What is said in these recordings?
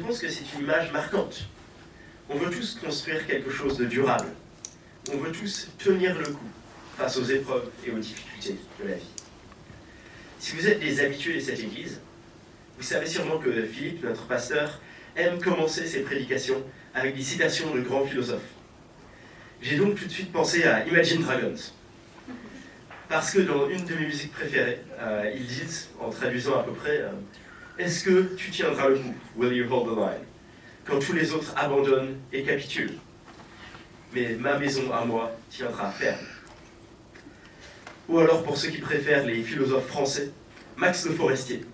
pense que c'est une image marquante. On veut tous construire quelque chose de durable. On veut tous tenir le coup face aux épreuves et aux difficultés de la vie. Si vous êtes des habitués de cette église, vous savez sûrement que Philippe, notre pasteur, aime commencer ses prédications avec des citations de grands philosophes. J'ai donc tout de suite pensé à Imagine Dragons. Parce que dans une de mes musiques préférées, ils disent, en traduisant à peu près, est-ce que tu tiendras le coup, will you hold the line, quand tous les autres abandonnent et capitulent? Mais ma maison à moi tiendra ferme. Ou alors, pour ceux qui préfèrent les philosophes français, Max Le Forestier,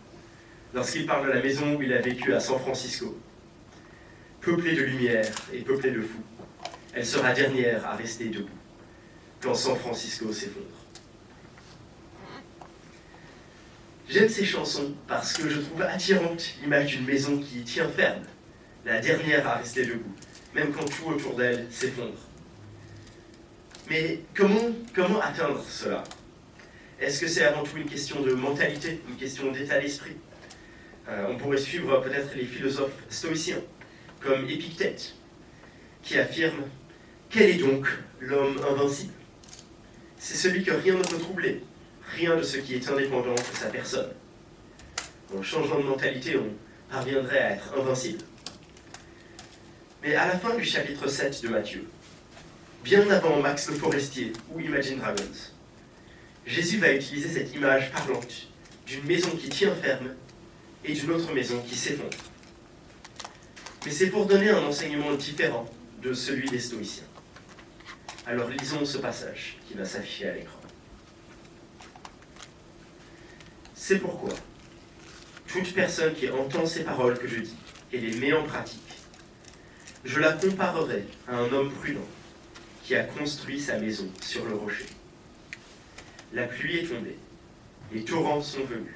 lorsqu'il parle de la maison où il a vécu à San Francisco. Peuplée de lumière et peuplée de fous, elle sera dernière à rester debout, quand San Francisco s'effondre. J'aime ces chansons parce que je trouve attirante l'image d'une maison qui tient ferme, la dernière à rester debout, même quand tout autour d'elle s'effondre. Mais comment atteindre cela? Est-ce que c'est avant tout une question de mentalité, une question d'état d'esprit? On pourrait suivre peut-être les philosophes stoïciens, comme Épictète, qui affirme « Quel est donc l'homme invincible? C'est celui que rien ne peut troubler, rien de ce qui est indépendant de sa personne. » En changeant de mentalité, on parviendrait à être invincible. Mais à la fin du chapitre 7 de Matthieu, bien avant Max Le Forestier ou Imagine Dragons, Jésus va utiliser cette image parlante d'une maison qui tient ferme et d'une autre maison qui s'effondre. Mais c'est pour donner un enseignement différent de celui des stoïciens. Alors lisons ce passage qui va s'afficher à l'écran. C'est pourquoi toute personne qui entend ces paroles que je dis et les met en pratique, je la comparerai à un homme prudent qui a construit sa maison sur le rocher. La pluie est tombée, les torrents sont venus,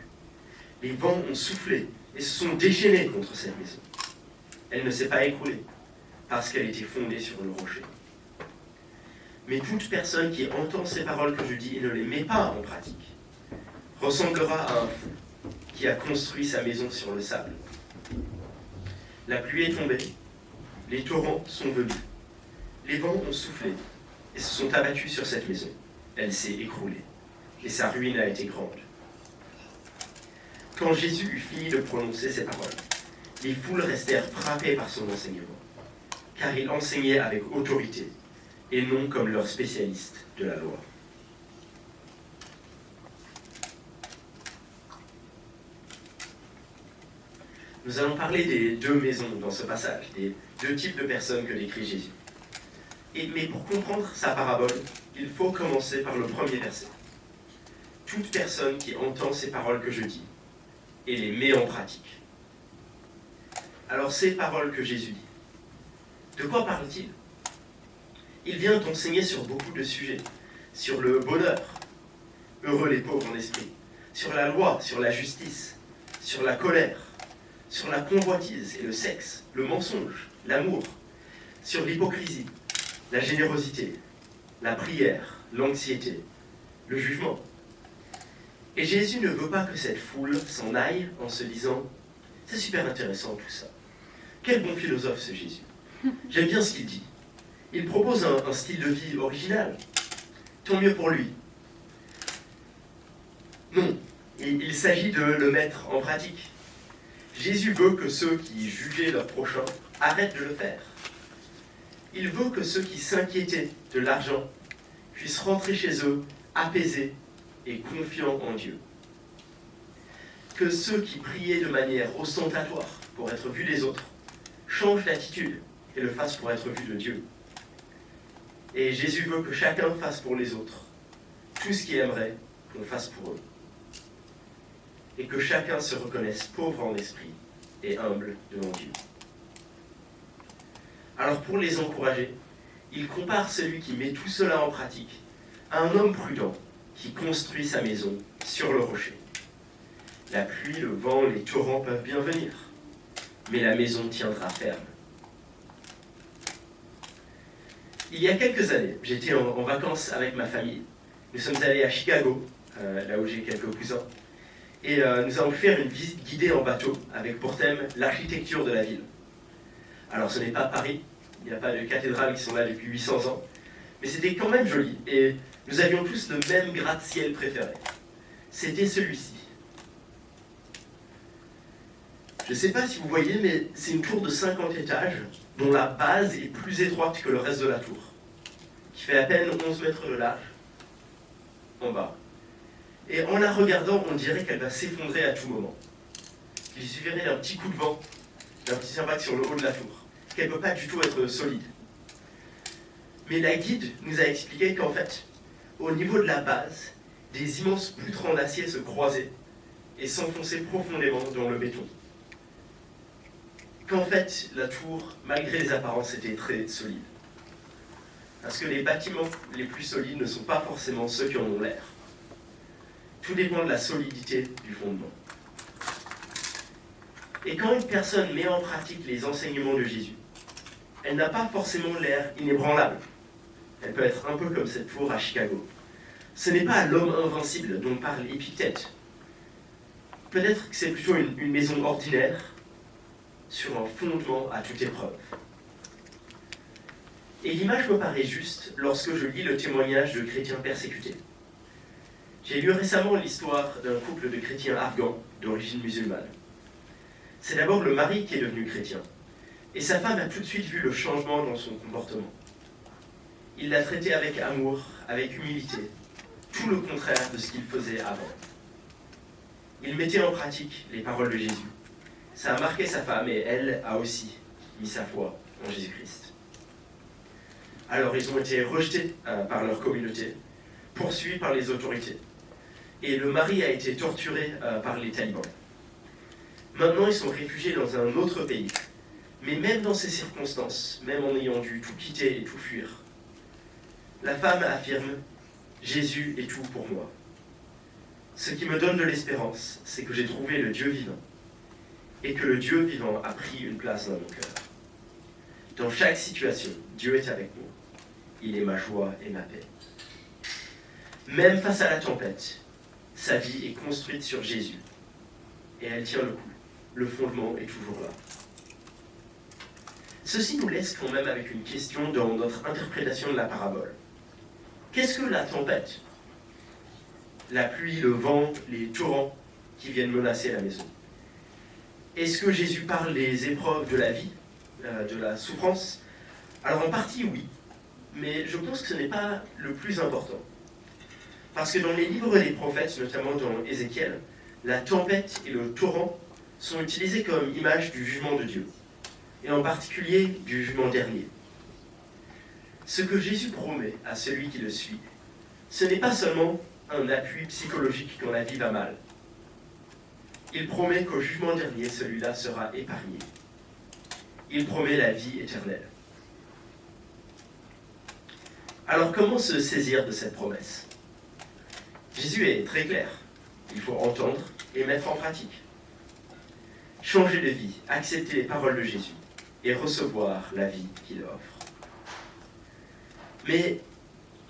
les vents ont soufflé et se sont déchaînés contre cette maison. Elle ne s'est pas écroulée, parce qu'elle était fondée sur le rocher. Mais toute personne qui entend ces paroles que je dis et ne les met pas en pratique, ressemblera à un fou qui a construit sa maison sur le sable. La pluie est tombée, les torrents sont venus, les vents ont soufflé et se sont abattus sur cette maison. Elle s'est écroulée, et sa ruine a été grande. Quand Jésus eut fini de prononcer ces paroles, les foules restèrent frappées par son enseignement, car il enseignait avec autorité, et non comme leur spécialiste de la loi. Nous allons parler des deux maisons dans ce passage, des deux types de personnes que décrit Jésus. Mais pour comprendre sa parabole, il faut commencer par le premier verset. Toute personne qui entend ces paroles que je dis et les met en pratique. Alors ces paroles que Jésus dit, de quoi parle-t-il? Il vient enseigner sur beaucoup de sujets, sur le bonheur, heureux les pauvres en esprit, sur la loi, sur la justice, sur la colère, sur la convoitise et le sexe, le mensonge, l'amour, sur l'hypocrisie, la générosité, la prière, l'anxiété, le jugement. Et Jésus ne veut pas que cette foule s'en aille en se disant « C'est super intéressant tout ça. Quel bon philosophe ce Jésus. J'aime bien ce qu'il dit. Il propose un style de vie original. Tant mieux pour lui. » Non, il s'agit de le mettre en pratique. Jésus veut que ceux qui jugeaient leur prochain arrêtent de le faire. Il veut que ceux qui s'inquiétaient de l'argent puissent rentrer chez eux apaisés et confiants en Dieu. Que ceux qui priaient de manière ostentatoire pour être vus des autres changent d'attitude et le fassent pour être vus de Dieu. Et Jésus veut que chacun fasse pour les autres tout ce qu'il aimerait qu'on fasse pour eux. Et que chacun se reconnaisse pauvre en esprit et humble devant Dieu. Alors pour les encourager, il compare celui qui met tout cela en pratique à un homme prudent qui construit sa maison sur le rocher. La pluie, le vent, les torrents peuvent bien venir, mais la maison tiendra ferme. Il y a quelques années, j'étais en vacances avec ma famille. Nous sommes allés à Chicago, là où j'ai quelques cousins, et nous avons pu faire une visite guidée en bateau avec pour thème l'architecture de la ville. Alors ce n'est pas Paris, il n'y a pas de cathédrales qui sont là depuis 800 ans, mais c'était quand même joli, et nous avions tous le même gratte-ciel préféré. C'était celui-ci. Je ne sais pas si vous voyez, mais c'est une tour de 50 étages, dont la base est plus étroite que le reste de la tour, qui fait à peine 11 mètres de large, en bas. Et en la regardant, on dirait qu'elle va s'effondrer à tout moment. Il suffirait d'un petit coup de vent, d'un petit impact sur le haut de la tour, qu'elle ne peut pas du tout être solide. Mais la guide nous a expliqué qu'en fait, au niveau de la base, des immenses poutres en acier se croisaient et s'enfonçaient profondément dans le béton. Qu'en fait, la tour, malgré les apparences, était très solide. Parce que les bâtiments les plus solides ne sont pas forcément ceux qui en ont l'air. Tout dépend de la solidité du fondement. Et quand une personne met en pratique les enseignements de Jésus, elle n'a pas forcément l'air inébranlable. Elle peut être un peu comme cette tour à Chicago. Ce n'est pas l'homme invincible dont parle Épictète. Peut-être que c'est plutôt une maison ordinaire, sur un fondement à toute épreuve. Et l'image me paraît juste lorsque je lis le témoignage de chrétiens persécutés. J'ai lu récemment l'histoire d'un couple de chrétiens afghans d'origine musulmane. C'est d'abord le mari qui est devenu chrétien, et sa femme a tout de suite vu le changement dans son comportement. Il l'a traité avec amour, avec humilité, tout le contraire de ce qu'il faisait avant. Il mettait en pratique les paroles de Jésus. Ça a marqué sa femme et elle a aussi mis sa foi en Jésus-Christ. Alors ils ont été rejetés par leur communauté, poursuivis par les autorités. Et le mari a été torturé par les talibans. Maintenant ils sont réfugiés dans un autre pays. Mais même dans ces circonstances, même en ayant dû tout quitter et tout fuir, la femme affirme « Jésus est tout pour moi ». Ce qui me donne de l'espérance, c'est que j'ai trouvé le Dieu vivant. Et que le Dieu vivant a pris une place dans mon cœur. Dans chaque situation, Dieu est avec moi. Il est ma joie et ma paix. Même face à la tempête, sa vie est construite sur Jésus. Et elle tient le coup. Le fondement est toujours là. Ceci nous laisse quand même avec une question dans notre interprétation de la parabole. Qu'est-ce que la tempête? La pluie, le vent, les torrents qui viennent menacer la maison. Est-ce que Jésus parle des épreuves de la vie, de la souffrance? Alors en partie oui, mais je pense que ce n'est pas le plus important. Parce que dans les livres des prophètes, notamment dans Ézéchiel, la tempête et le torrent sont utilisés comme image du jugement de Dieu, et en particulier du jugement dernier. Ce que Jésus promet à celui qui le suit, ce n'est pas seulement un appui psychologique quand la vie va mal. Il promet qu'au jugement dernier, celui-là sera épargné. Il promet la vie éternelle. Alors comment se saisir de cette promesse? Jésus est très clair. Il faut entendre et mettre en pratique. Changer de vie, accepter les paroles de Jésus et recevoir la vie qu'il offre. Mais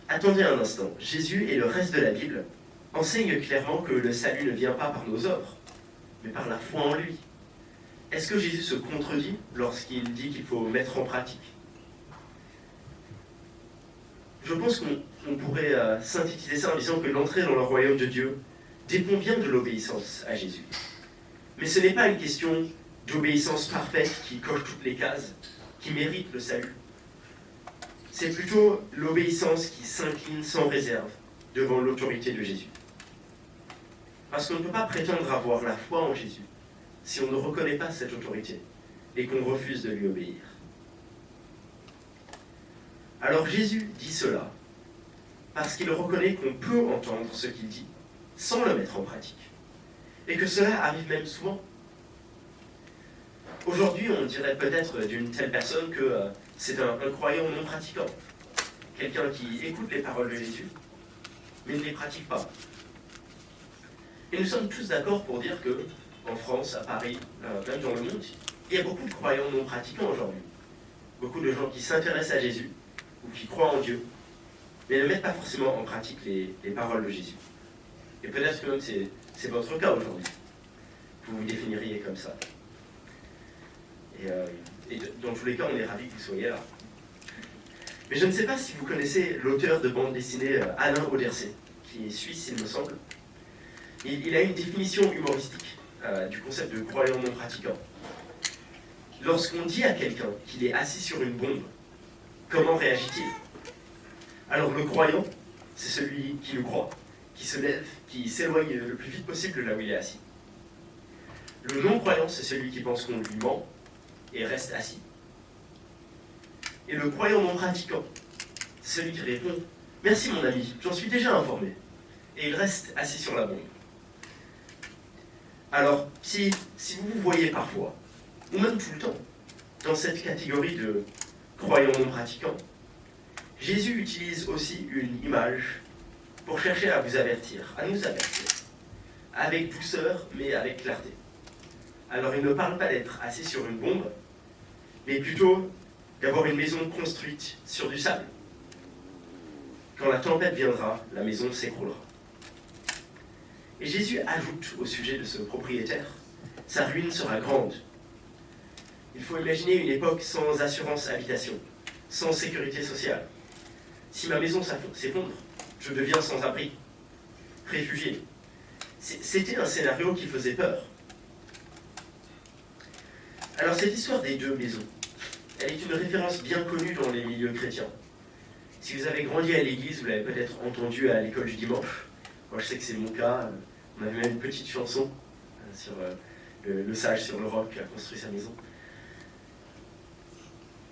attendez un instant, Jésus et le reste de la Bible enseignent clairement que le salut ne vient pas par nos œuvres, mais par la foi en lui. Est-ce que Jésus se contredit lorsqu'il dit qu'il faut mettre en pratique? Je pense qu'on pourrait synthétiser ça en disant que l'entrée dans le royaume de Dieu dépend bien de l'obéissance à Jésus. Mais ce n'est pas une question d'obéissance parfaite qui coche toutes les cases, qui mérite le salut. C'est plutôt l'obéissance qui s'incline sans réserve devant l'autorité de Jésus. Parce qu'on ne peut pas prétendre avoir la foi en Jésus si on ne reconnaît pas cette autorité et qu'on refuse de lui obéir. Alors Jésus dit cela parce qu'il reconnaît qu'on peut entendre ce qu'il dit sans le mettre en pratique. Et que cela arrive même souvent. Aujourd'hui, on dirait peut-être d'une telle personne que c'est un croyant non pratiquant. Quelqu'un qui écoute les paroles de Jésus, mais ne les pratique pas. Et nous sommes tous d'accord pour dire que, en France, à Paris, même dans le monde, il y a beaucoup de croyants non pratiquants aujourd'hui. Beaucoup de gens qui s'intéressent à Jésus, ou qui croient en Dieu, mais ne mettent pas forcément en pratique les paroles de Jésus. Et peut-être que même c'est votre cas aujourd'hui. Vous vous définiriez comme ça. Et dans tous les cas, on est ravis que vous soyez là. Mais je ne sais pas si vous connaissez l'auteur de bande dessinée Alain Auderset, qui est suisse, il me semble. Il a une définition humoristique du concept de croyant non pratiquant. Lorsqu'on dit à quelqu'un qu'il est assis sur une bombe, comment réagit-il? Alors le croyant, c'est celui qui nous croit, qui se lève, qui s'éloigne le plus vite possible de là où il est assis. Le non-croyant, c'est celui qui pense qu'on lui ment et reste assis. Et le croyant non pratiquant, c'est celui qui répond « Merci mon ami, j'en suis déjà informé ». Et il reste assis sur la bombe. Alors, si vous vous voyez parfois, ou même tout le temps, dans cette catégorie de croyants non pratiquants, Jésus utilise aussi une image pour chercher à vous avertir, à nous avertir, avec douceur mais avec clarté. Alors il ne parle pas d'être assis sur une bombe, mais plutôt d'avoir une maison construite sur du sable. Quand la tempête viendra, la maison s'écroulera. Et Jésus ajoute au sujet de ce propriétaire, sa ruine sera grande. Il faut imaginer une époque sans assurance habitation, sans sécurité sociale. Si ma maison s'effondre, je deviens sans abri, réfugié. C'était un scénario qui faisait peur. Alors cette histoire des deux maisons, elle est une référence bien connue dans les milieux chrétiens. Si vous avez grandi à l'église, vous l'avez peut-être entendu à l'école du dimanche. Moi je sais que c'est mon cas, on avait même une petite chanson sur le sage sur le roc qui a construit sa maison.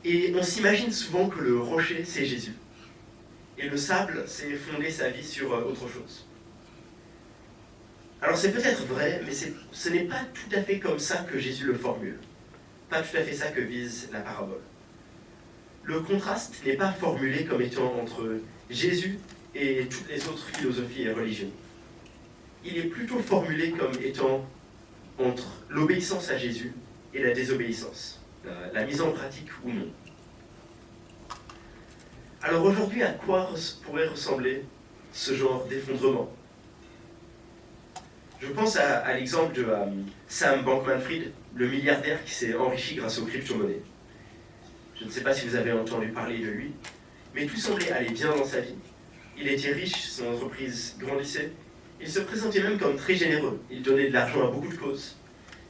Et on s'imagine souvent que le rocher c'est Jésus. Et le sable, c'est fonder sa vie sur autre chose. Alors c'est peut-être vrai, mais ce n'est pas tout à fait comme ça que Jésus le formule. Pas tout à fait ça que vise la parabole. Le contraste n'est pas formulé comme étant entre Jésus et toutes les autres philosophies et religions. Il est plutôt formulé comme étant entre l'obéissance à Jésus et la désobéissance, la mise en pratique ou non. Alors aujourd'hui, à quoi pourrait ressembler ce genre d'effondrement? Je pense à l'exemple de Sam Bankman-Fried, le milliardaire qui s'est enrichi grâce aux crypto-monnaies. Je ne sais pas si vous avez entendu parler de lui, mais tout semblait aller bien dans sa vie. Il était riche, son entreprise grandissait. Il se présentait même comme très généreux. Il donnait de l'argent à beaucoup de causes.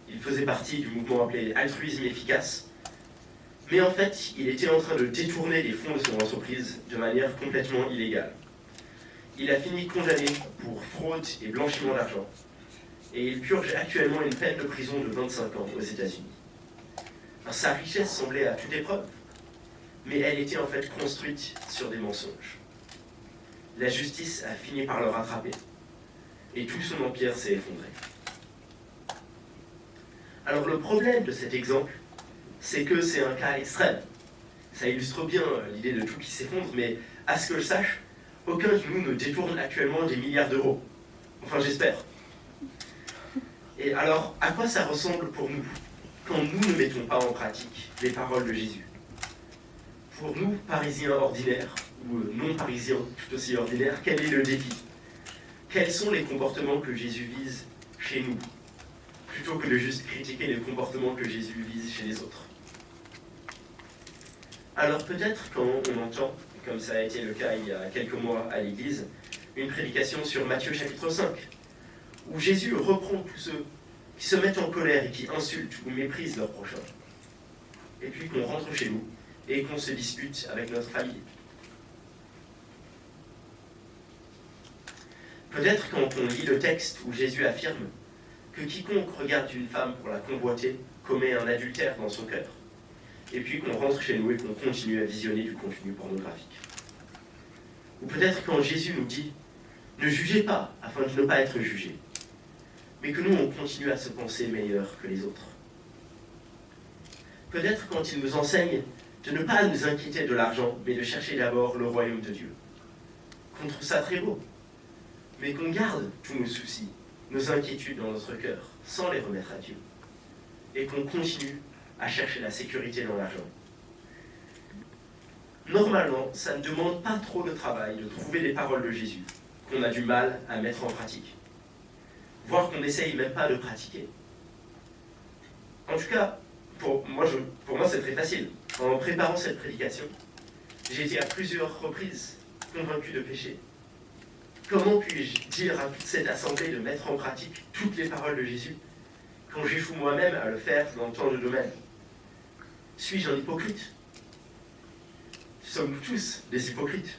Il faisait partie du mouvement appelé altruisme efficace. Mais en fait, il était en train de détourner les fonds de son entreprise de manière complètement illégale. Il a fini condamné pour fraude et blanchiment d'argent. Et il purge actuellement une peine de prison de 25 ans aux États-Unis. Alors, sa richesse semblait à toute épreuve, mais elle était en fait construite sur des mensonges. La justice a fini par le rattraper, et tout son empire s'est effondré. Alors le problème de cet exemple, c'est que c'est un cas extrême. Ça illustre bien l'idée de tout qui s'effondre, mais à ce que je sache, aucun de nous ne détourne actuellement des milliards d'euros. Enfin, j'espère. Et alors, à quoi ça ressemble pour nous, quand nous ne mettons pas en pratique les paroles de Jésus? Pour nous, Parisiens ordinaires, ou non-Parisiens tout aussi ordinaires, quel est le défi? Quels sont les comportements que Jésus vise chez nous, plutôt que de juste critiquer les comportements que Jésus vise chez les autres? Alors peut-être quand on entend, comme ça a été le cas il y a quelques mois à l'église, une prédication sur Matthieu chapitre 5, où Jésus reprend tous ceux qui se mettent en colère et qui insultent ou méprisent leur prochain. Et puis qu'on rentre chez nous et qu'on se dispute avec notre famille. Peut-être quand on lit le texte où Jésus affirme que quiconque regarde une femme pour la convoiter commet un adultère dans son cœur. Et puis qu'on rentre chez nous et qu'on continue à visionner du contenu pornographique. Ou peut-être quand Jésus nous dit « Ne jugez pas afin de ne pas être jugés », mais que nous on continue à se penser meilleurs que les autres. Peut-être quand il nous enseigne de ne pas nous inquiéter de l'argent, mais de chercher d'abord le royaume de Dieu. Qu'on trouve ça très beau, mais qu'on garde tous nos soucis, nos inquiétudes dans notre cœur, sans les remettre à Dieu. Et qu'on continue à chercher la sécurité dans l'argent. Normalement, ça ne demande pas trop de travail de trouver les paroles de Jésus, qu'on a du mal à mettre en pratique. Voire qu'on n'essaye même pas de pratiquer. En tout cas, pour moi, c'est très facile. En préparant cette prédication, j'ai été à plusieurs reprises convaincu de péché. Comment puis-je dire à toute cette assemblée de mettre en pratique toutes les paroles de Jésus quand j'échoue moi-même à le faire dans tant de domaines? Suis-je un hypocrite? Sommes-nous tous des hypocrites?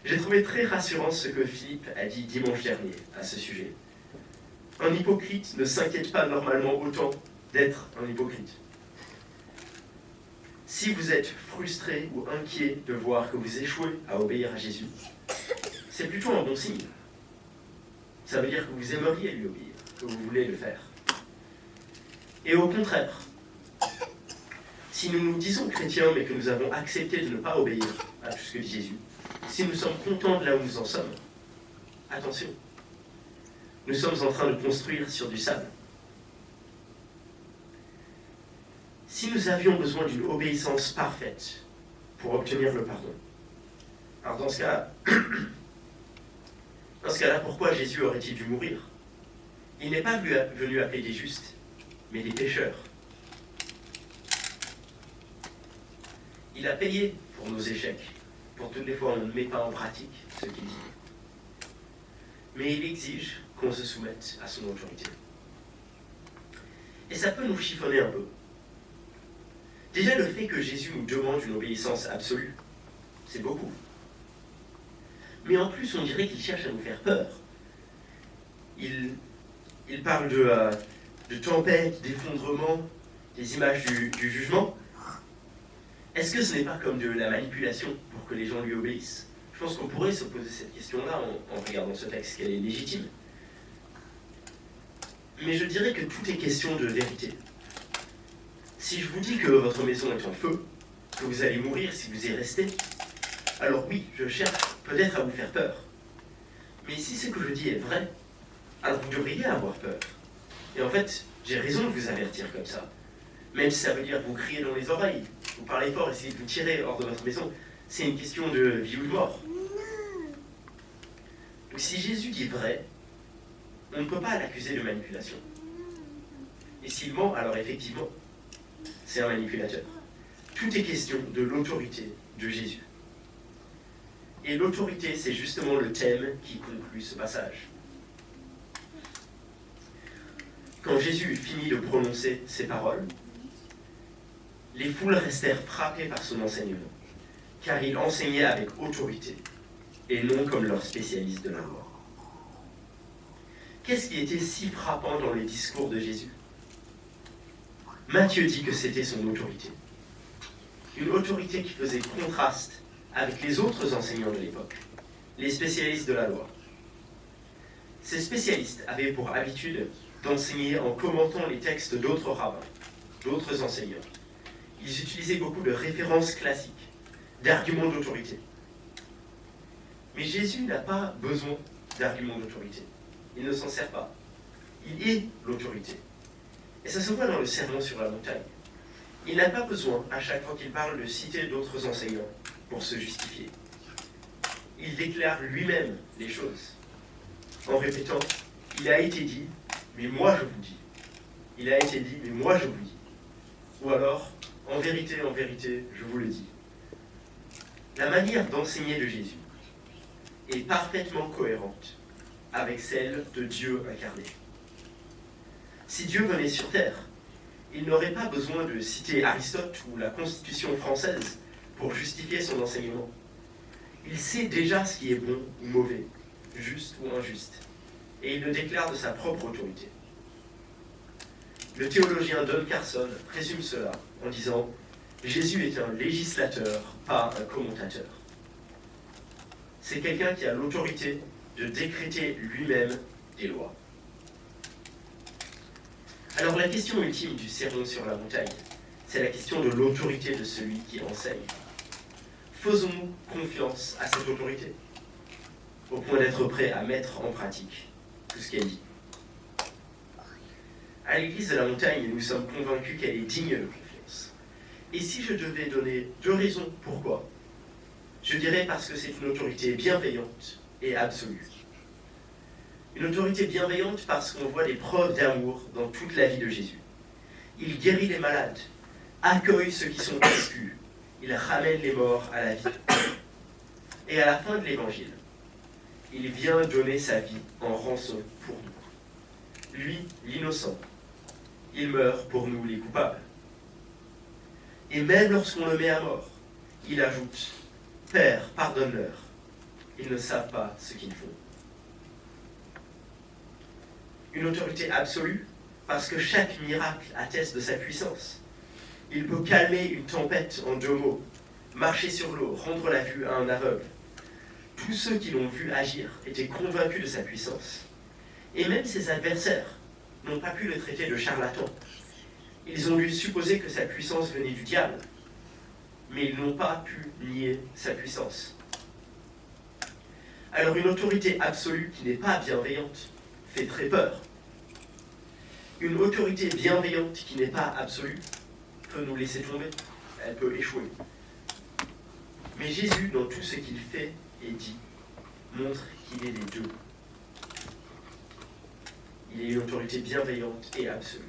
J'ai trouvé très rassurant ce que Philippe a dit dimanche dernier à ce sujet. Un hypocrite ne s'inquiète pas normalement autant d'être un hypocrite. Si vous êtes frustré ou inquiet de voir que vous échouez à obéir à Jésus, c'est plutôt un bon signe. Ça veut dire que vous aimeriez lui obéir, que vous voulez le faire. Et au contraire, si nous nous disons chrétiens mais que nous avons accepté de ne pas obéir à tout ce que dit Jésus, si nous sommes contents de là où nous en sommes, attention, nous sommes en train de construire sur du sable. Si nous avions besoin d'une obéissance parfaite pour obtenir le pardon, alors dans ce cas-là, pourquoi Jésus aurait-il dû mourir? Il n'est pas venu appeler des justes, mais des pécheurs. Il a payé pour nos échecs, pour toutes les fois où on ne met pas en pratique ce qu'il dit. Mais il exige qu'on se soumette à son autorité. Et ça peut nous chiffonner un peu. Déjà, le fait que Jésus nous demande une obéissance absolue, c'est beaucoup. Mais en plus, on dirait qu'il cherche à nous faire peur. Il parle de tempête, d'effondrement, des images du jugement. Est-ce que ce n'est pas comme de la manipulation pour que les gens lui obéissent? Je pense qu'on pourrait se poser cette question-là en regardant ce texte, qu'elle est légitime. Mais je dirais que tout est question de vérité. Si je vous dis que votre maison est en feu, que vous allez mourir si vous y restez, alors oui, je cherche peut-être à vous faire peur. Mais si ce que je dis est vrai, alors vous devriez avoir peur. Et en fait, j'ai raison de vous avertir comme ça. Même si ça veut dire vous crier dans les oreilles, vous parlez fort, essayez de vous tirer hors de votre maison, c'est une question de vie ou de mort. Donc si Jésus dit vrai, on ne peut pas l'accuser de manipulation. Et s'il ment, alors effectivement, c'est un manipulateur. Tout est question de l'autorité de Jésus. Et l'autorité, c'est justement le thème qui conclut ce passage. Quand Jésus finit de prononcer ces paroles, les foules restèrent frappées par son enseignement, car il enseignait avec autorité, et non comme leur spécialiste de la loi. Qu'est-ce qui était si frappant dans les discours de Jésus? Matthieu dit que c'était son autorité. Une autorité qui faisait contraste avec les autres enseignants de l'époque, les spécialistes de la loi. Ces spécialistes avaient pour habitude d'enseigner en commentant les textes d'autres rabbins, d'autres enseignants. Ils utilisaient beaucoup de références classiques, d'arguments d'autorité. Mais Jésus n'a pas besoin d'arguments d'autorité. Il ne s'en sert pas. Il est l'autorité. Et ça se voit dans le sermon sur la montagne. Il n'a pas besoin, à chaque fois qu'il parle, de citer d'autres enseignants pour se justifier. Il déclare lui-même les choses, en répétant « Il a été dit, mais moi je vous dis. Il a été dit, mais moi je vous dis. » Ou alors « En vérité, je vous le dis. » La manière d'enseigner de Jésus est parfaitement cohérente avec celle de Dieu incarné. Si Dieu venait sur terre, il n'aurait pas besoin de citer Aristote ou la Constitution française pour justifier son enseignement. Il sait déjà ce qui est bon ou mauvais, juste ou injuste, et il le déclare de sa propre autorité. Le théologien Don Carson présume cela en disant « Jésus est un législateur, pas un commentateur. » C'est quelqu'un qui a l'autorité de décréter lui-même des lois. Alors la question ultime du sermon sur la montagne, c'est la question de l'autorité de celui qui enseigne. Faisons-nous confiance à cette autorité, au point d'être prêts à mettre en pratique tout ce qu'elle dit? À l'église de la montagne, nous sommes convaincus qu'elle est digne de confiance. Et si je devais donner 2 raisons pourquoi, je dirais parce que c'est une autorité bienveillante et absolue. Une autorité bienveillante parce qu'on voit des preuves d'amour dans toute la vie de Jésus. Il guérit les malades, accueille ceux qui sont exclus, il ramène les morts à la vie. Et à la fin de l'évangile, il vient donner sa vie en rançon pour nous. Lui, l'innocent, il meurt pour nous les coupables. Et même lorsqu'on le met à mort, il ajoute « Père, pardonne-leur, ils ne savent pas ce qu'ils font. » Une autorité absolue, parce que chaque miracle atteste de sa puissance. Il peut calmer une tempête en 2 mots, marcher sur l'eau, rendre la vue à un aveugle. Tous ceux qui l'ont vu agir étaient convaincus de sa puissance. Et même ses adversaires n'ont pas pu le traiter de charlatan. Ils ont dû supposer que sa puissance venait du diable, mais ils n'ont pas pu nier sa puissance. Alors une autorité absolue qui n'est pas bienveillante fait très peur. Une autorité bienveillante qui n'est pas absolue peut nous laisser tomber, elle peut échouer. Mais Jésus, dans tout ce qu'il fait et dit, montre qu'il est les deux. Il est une autorité bienveillante et absolue.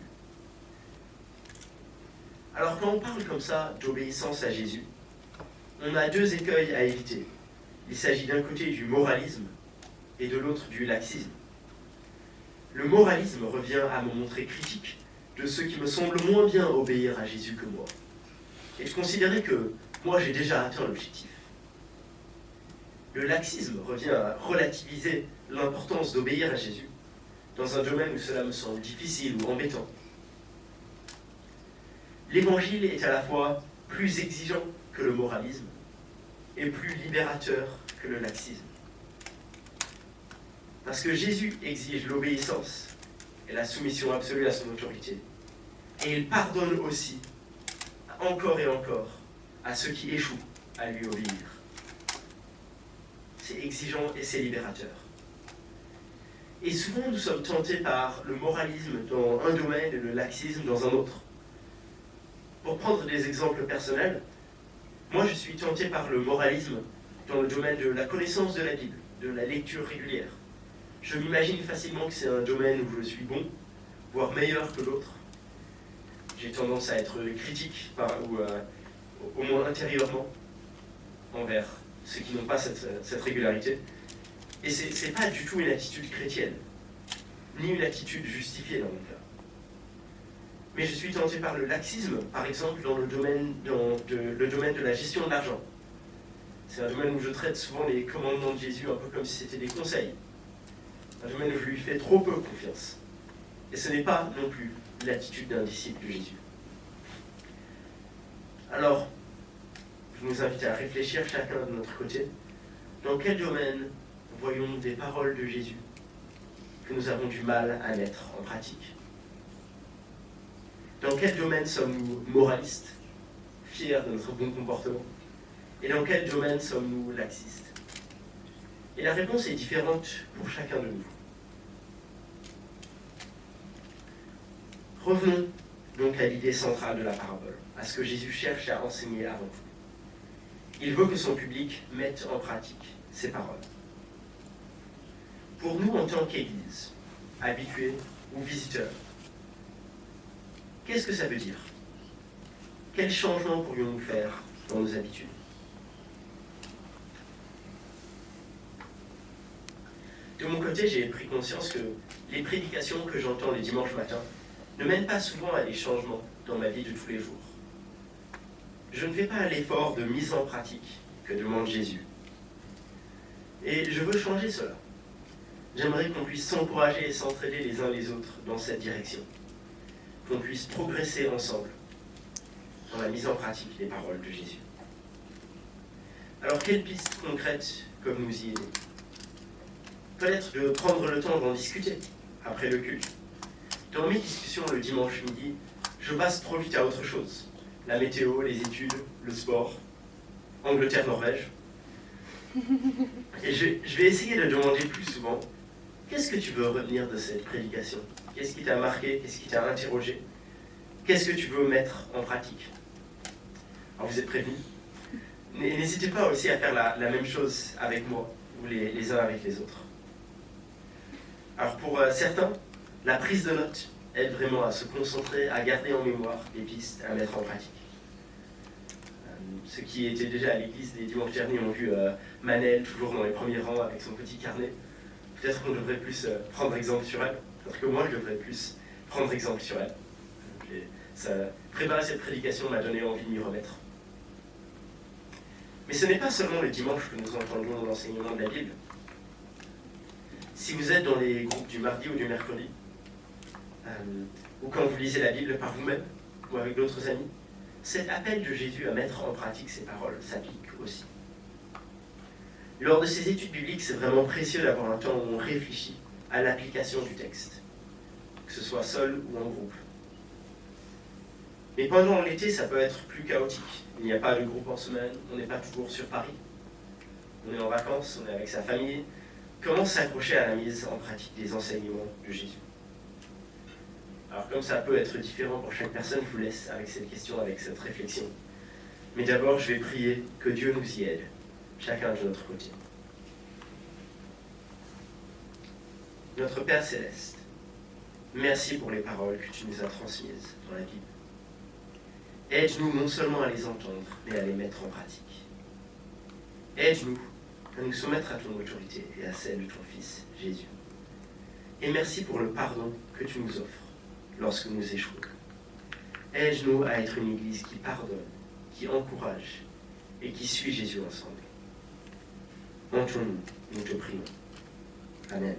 Alors quand on parle comme ça d'obéissance à Jésus, on a 2 écueils à éviter. Il s'agit d'un côté du moralisme et de l'autre du laxisme. Le moralisme revient à me montrer critique de ceux qui me semblent moins bien obéir à Jésus que moi. Et de considérer que moi j'ai déjà atteint l'objectif. Le laxisme revient à relativiser l'importance d'obéir à Jésus dans un domaine où cela me semble difficile ou embêtant. L'Évangile est à la fois plus exigeant que le moralisme et plus libérateur que le laxisme. Parce que Jésus exige l'obéissance et la soumission absolue à son autorité. Et il pardonne aussi, encore et encore, à ceux qui échouent à lui obéir. C'est exigeant et c'est libérateur. Et souvent, nous sommes tentés par le moralisme dans un domaine et le laxisme dans un autre. Pour prendre des exemples personnels, moi je suis tenté par le moralisme dans le domaine de la connaissance de la Bible, de la lecture régulière. Je m'imagine facilement que c'est un domaine où je suis bon, voire meilleur que l'autre. J'ai tendance à être critique, ou au moins intérieurement, envers ceux qui n'ont pas cette régularité. Et ce n'est pas du tout une attitude chrétienne, ni une attitude justifiée dans mon cas. Mais je suis tenté par le laxisme, par exemple, dans le domaine de la gestion de l'argent. C'est un domaine où je traite souvent les commandements de Jésus un peu comme si c'était des conseils. Un domaine où je lui fais trop peu confiance. Et ce n'est pas non plus l'attitude d'un disciple de Jésus. Alors, je nous invite à réfléchir chacun de notre côté. Dans quel domaine voyons-nous des paroles de Jésus que nous avons du mal à mettre en pratique? Dans quel domaine sommes-nous moralistes, fiers de notre bon comportement? Et dans quel domaine sommes-nous laxistes? Et la réponse est différente pour chacun de nous. Revenons donc à l'idée centrale de la parabole, à ce que Jésus cherche à enseigner avant tout. Il veut que son public mette en pratique ses paroles. Pour nous, en tant qu'Église, habitués ou visiteurs, qu'est-ce que ça veut dire? Quel changement pourrions-nous faire dans nos habitudes? De mon côté, j'ai pris conscience que les prédications que j'entends les dimanches matins ne mènent pas souvent à des changements dans ma vie de tous les jours. Je ne fais pas l'effort de mise en pratique que demande Jésus. Et je veux changer cela. J'aimerais qu'on puisse s'encourager et s'entraider les uns les autres dans cette direction. Qu'on puisse progresser ensemble dans la mise en pratique des paroles de Jésus. Alors, quelles pistes concrètes peuvent nous y aider? Peut-être de prendre le temps d'en discuter après le culte. Dans mes discussions le dimanche midi, je passe trop vite à autre chose. La météo, les études, le sport, Angleterre-Norvège. Et je vais essayer de demander plus souvent, qu'est-ce que tu veux retenir de cette prédication? Qu'est-ce qui t'a marqué? Qu'est-ce qui t'a interrogé? Qu'est-ce que tu veux mettre en pratique? Alors vous êtes prévenus. N'hésitez pas aussi à faire la même chose avec moi, ou les uns avec les autres. Alors pour certains, la prise de notes aide vraiment à se concentrer, à garder en mémoire les pistes, à mettre en pratique. Ceux qui étaient déjà à l'église les dimanches derniers ont vu Manel toujours dans les premiers rangs avec son petit carnet. Peut-être qu'on devrait plus prendre exemple sur elle. Peut-être que moi je devrais plus prendre exemple sur elle. Préparer cette prédication m'a donné envie de m'y remettre. Mais ce n'est pas seulement le dimanche que nous entendons l'enseignement de la Bible. Si vous êtes dans les groupes du mardi ou du mercredi, ou quand vous lisez la Bible par vous-même ou avec d'autres amis, cet appel de Jésus à mettre en pratique ses paroles s'applique aussi. Lors de ces études bibliques, c'est vraiment précieux d'avoir un temps où on réfléchit à l'application du texte, que ce soit seul ou en groupe. Mais pendant l'été, ça peut être plus chaotique. Il n'y a pas de groupe en semaine, on n'est pas toujours sur Paris. On est en vacances, on est avec sa famille. Comment s'accrocher à la mise en pratique des enseignements de Jésus? Alors comme ça peut être différent pour chaque personne, je vous laisse avec cette question, avec cette réflexion. Mais d'abord, je vais prier que Dieu nous y aide, chacun de notre côté. Notre Père Céleste, merci pour les paroles que tu nous as transmises dans la Bible. Aide-nous non seulement à les entendre, mais à les mettre en pratique. Aide-nous à nous soumettre à ton autorité et à celle de ton Fils, Jésus. Et merci pour le pardon que tu nous offres lorsque nous échouons. Aide-nous à être une Église qui pardonne, qui encourage et qui suit Jésus ensemble. Montrons-nous, nous te prions. Amen.